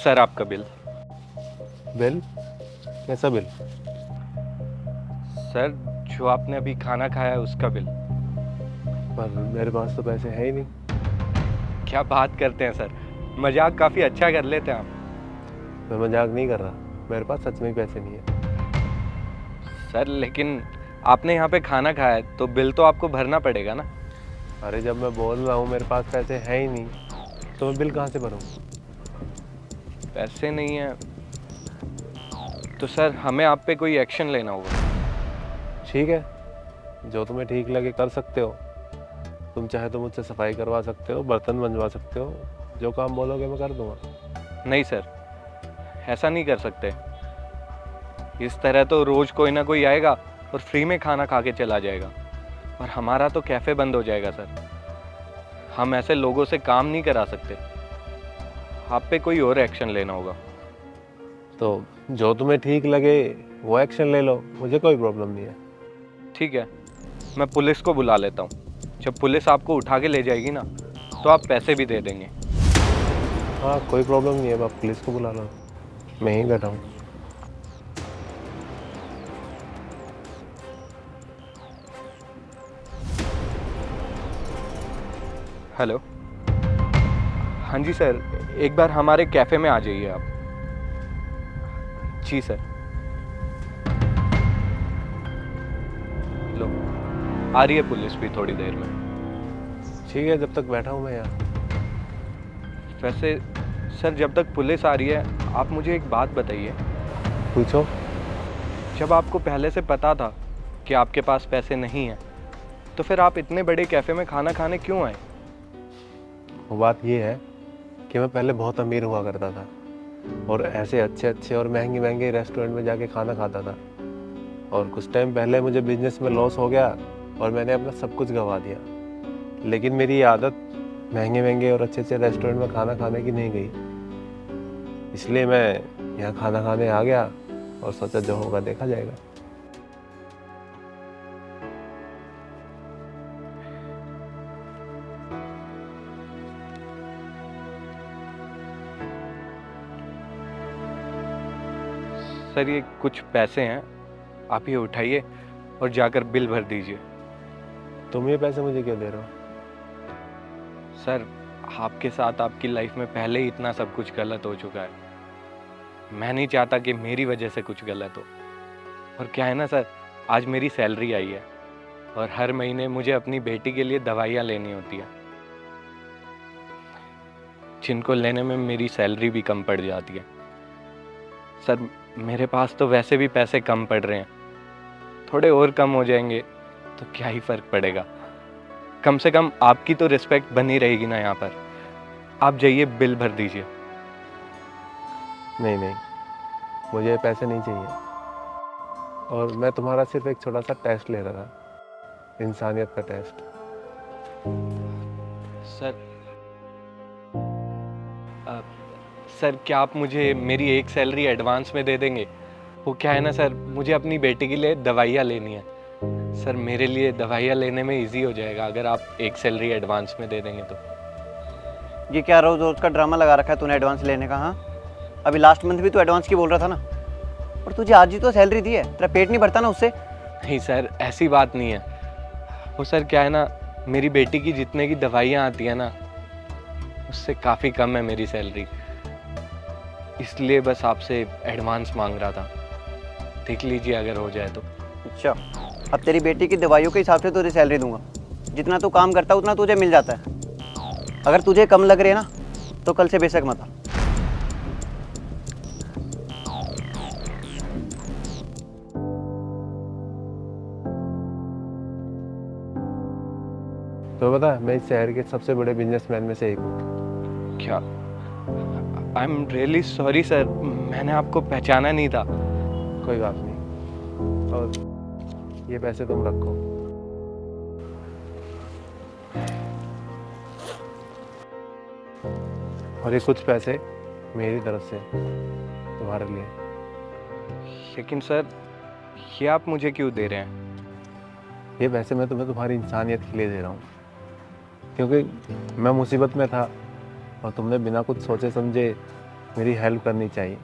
Sir आपका bill. Bill? कैसा bill? Sir जो आपने अभी खाना खाया है उसका बिल। पर मेरे पास तो पैसे हैं ही नहीं। क्या बात करते हैं सर, मजाक काफ़ी अच्छा कर लेते हैं आप। मैं मजाक नहीं कर रहा, मेरे पास सच में ही पैसे नहीं है। सर लेकिन आपने यहाँ पे खाना खाया है तो बिल तो आपको भरना पड़ेगा ना। अरे जब मैं बोल रहा हूँ मेरे पास पैसे हैं ही नहीं, तो मैं बिल कहाँ से भरूँ? पैसे नहीं है तो सर हमें आप पे कोई एक्शन लेना होगा। ठीक है, जो तुम्हें ठीक लगे कर सकते हो। तुम चाहे तो मुझसे सफाई करवा सकते हो, बर्तन मंजवा सकते हो, जो काम बोलोगे मैं कर दूंगा। नहीं सर, ऐसा नहीं कर सकते। इस तरह तो रोज़ कोई ना कोई आएगा और फ्री में खाना खा के चला जाएगा और हमारा तो कैफ़े बंद हो जाएगा सर। हम ऐसे लोगों से काम नहीं करा सकते। आप पे कोई और एक्शन लेना होगा। तो जो तुम्हें ठीक लगे वो एक्शन ले लो, मुझे कोई प्रॉब्लम नहीं है। ठीक है, मैं पुलिस को बुला लेता हूँ। जब पुलिस आपको उठा के ले जाएगी ना तो आप पैसे भी दे देंगे। हाँ कोई प्रॉब्लम नहीं है, आप पुलिस को बुला लो, मैं ही बैठा हूँ। हेलो। हाँ जी सर, एक बार हमारे कैफ़े में आ जाइए आप। जी सर। लो, आ रही है पुलिस भी थोड़ी देर में। ठीक है, जब तक बैठा हूँ मैं यहाँ। वैसे सर जब तक पुलिस आ रही है आप मुझे एक बात बताइए। पूछो। जब आपको पहले से पता था कि आपके पास पैसे नहीं हैं तो फिर आप इतने बड़े कैफ़े में खाना खाने क्यों आए? वो बात ये है कि मैं पहले बहुत अमीर हुआ करता था और ऐसे अच्छे अच्छे और महंगे महंगे रेस्टोरेंट में जाके खाना खाता था। और कुछ टाइम पहले मुझे बिजनेस में लॉस हो गया और मैंने अपना सब कुछ गंवा दिया। लेकिन मेरी ये आदत महंगे महंगे और अच्छे अच्छे रेस्टोरेंट में खाना खाने की नहीं गई, इसलिए मैं यहाँ खाना खाने आ गया और सोचा जो होगा देखा जाएगा। सर ये कुछ पैसे हैं, आप ये उठाइए और जाकर बिल भर दीजिए। तुम ये पैसे मुझे क्यों दे रहे हो? सर आपके साथ आपकी लाइफ में पहले ही इतना सब कुछ गलत हो चुका है। मैं नहीं चाहता कि मेरी वजह से कुछ गलत हो। और क्या है ना सर, आज मेरी सैलरी आई है और हर महीने मुझे अपनी बेटी के लिए दवाइयाँ लेनी होती है, जिनको लेने में मेरी सैलरी भी कम पड़ जाती है। सर मेरे पास तो वैसे भी पैसे कम पड़ रहे हैं, थोड़े और कम हो जाएंगे तो क्या ही फ़र्क पड़ेगा। कम से कम आपकी तो रिस्पेक्ट बनी रहेगी ना यहाँ पर। आप जाइए बिल भर दीजिए। नहीं नहीं, मुझे ये पैसे नहीं चाहिए। और मैं तुम्हारा सिर्फ एक छोटा सा टेस्ट ले रहा था, इंसानियत का टेस्ट। सर अ, सर क्या आप मुझे मेरी एक सैलरी एडवांस में दे देंगे? वो क्या है ना सर, मुझे अपनी बेटी के लिए दवाइयाँ लेनी है। सर मेरे लिए दवाइयाँ लेने में इजी हो जाएगा अगर आप एक सैलरी एडवांस में दे देंगे तो। ये क्या रोज रोज का ड्रामा लगा रखा है तूने एडवांस लेने का? हाँ, अभी लास्ट मंथ भी तू एडवांस की बोल रहा था ना। और तुझे आज ही तो सैलरी दी है, तेरा पेट नहीं भरता ना उससे? नहीं सर ऐसी बात नहीं है। वो सर क्या है ना, मेरी बेटी की जितने की दवाइयाँ आती है ना उससे काफ़ी कम है मेरी सैलरी, इसलिए बस आपसे एडवांस मांग रहा था। देख लीजिए अगर हो जाए तो। अच्छा, अब तेरी बेटी की दवाइयों के हिसाब से तुझे सैलरी दूंगा। जितना तू काम करता है उतना तुझे मिल जाता है। अगर तुझे कम लग रही है ना तो कल से बेशक मत आ। तो बता, मैं इस शहर के सबसे बड़े बिजनेसमैन में से एक हूँ। क्या? I am really sorry sir, मैंने आपको पहचाना नहीं था। कोई बात नहीं, और ये पैसे तुम रखो। और ये कुछ पैसे मेरी तरफ से तुम्हारे लिए। लेकिन सर ये आप मुझे क्यों दे रहे हैं? ये पैसे मैं तुम्हें तुम्हारी इंसानियत के लिए दे रहा हूँ, क्योंकि मैं मुसीबत में था और तुमने बिना कुछ सोचे समझे मेरी हेल्प करनी चाहिए,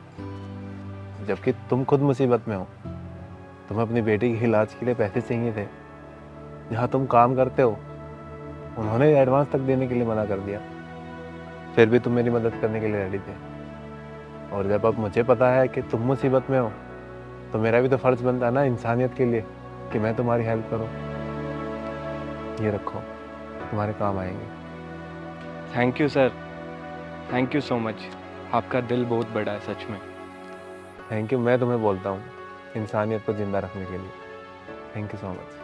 जबकि तुम खुद मुसीबत में हो। तुम्हें अपनी बेटी के इलाज के लिए पैसे चाहिए थे, जहाँ तुम काम करते हो उन्होंने एडवांस तक देने के लिए मना कर दिया, फिर भी तुम मेरी मदद करने के लिए रेडी थे। और जब अब मुझे पता है कि तुम मुसीबत में हो, तो मेरा भी तो फर्ज बनता है ना इंसानियत के लिए कि मैं तुम्हारी हेल्प करूं। ये रखो, तुम्हारे काम आएंगे। Thank you sir, thank you so much. आपका दिल बहुत बड़ा है सच में। थैंक यू मैं तुम्हें बोलता हूँ इंसानियत को जिंदा रखने के लिए। Thank you so much.